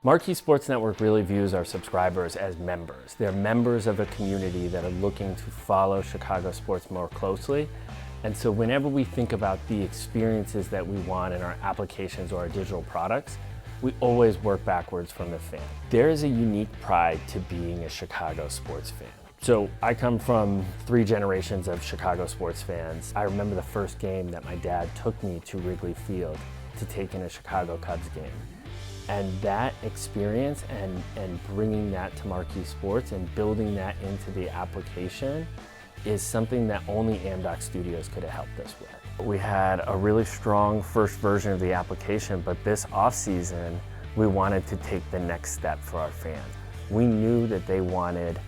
Marquee Sports Network really views our subscribers as members. They're members of a community that are looking to follow Chicago sports more closely. And so whenever we think about the experiences that we want in our applications or our digital products, we always work backwards from the fan. There is a unique pride to being a Chicago sports fan. So I come from 3 generations of Chicago sports fans. I remember the first game that my dad took me to Wrigley Field to take in a Chicago Cubs game. And that experience and bringing that to Marquee Sports and building that into the application is something that only Amdocs Studios could have helped us with. We had a really strong first version of the application, but this off-season, we wanted to take the next step for our fans. We knew that they wanted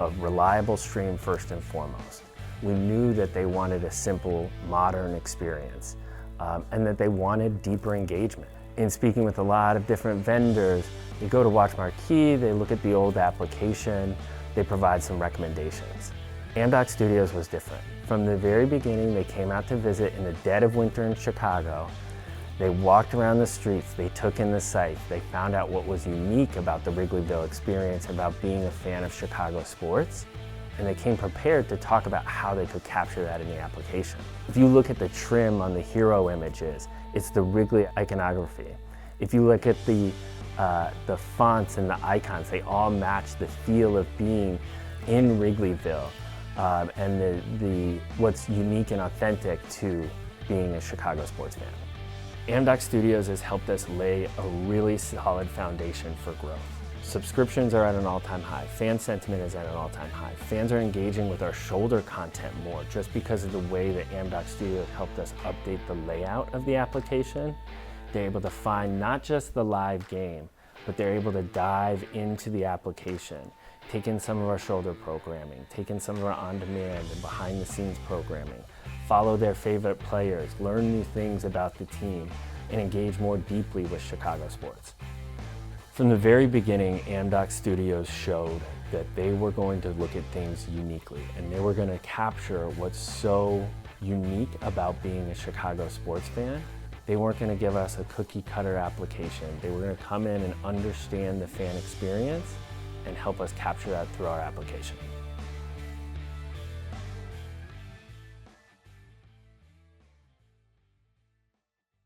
a reliable stream first and foremost. We knew that they wanted a simple, modern experience, and that they wanted deeper engagement. In speaking with a lot of different vendors, they go to watch Marquee, they look at the old application, they provide some recommendations. Amdocs Studios was different. From the very beginning, they came out to visit in the dead of winter in Chicago. They walked around the streets, they took in the sights, they found out what was unique about the Wrigleyville experience, about being a fan of Chicago sports, and they came prepared to talk about how they could capture that in the application. If you look at the trim on the hero images, it's the Wrigley iconography. If you look at the fonts and the icons, they all match the feel of being in Wrigleyville and what's unique and authentic to being a Chicago sports fan. Amdocs Studios has helped us lay a really solid foundation for growth. Subscriptions are at an all-time high. Fan sentiment is at an all-time high. Fans are engaging with our shoulder content more just because of the way that Amdocs Studios helped us update the layout of the application. They're able to find not just the live game, but they're able to dive into the application, take in some of our shoulder programming, take in some of our on-demand and behind-the-scenes programming, follow their favorite players, learn new things about the team, and engage more deeply with Chicago sports. From the very beginning, Amdocs Studios showed that they were going to look at things uniquely, and they were going to capture what's so unique about being a Chicago sports fan. They weren't going to give us a cookie-cutter application. They were going to come in and understand the fan experience and help us capture that through our application.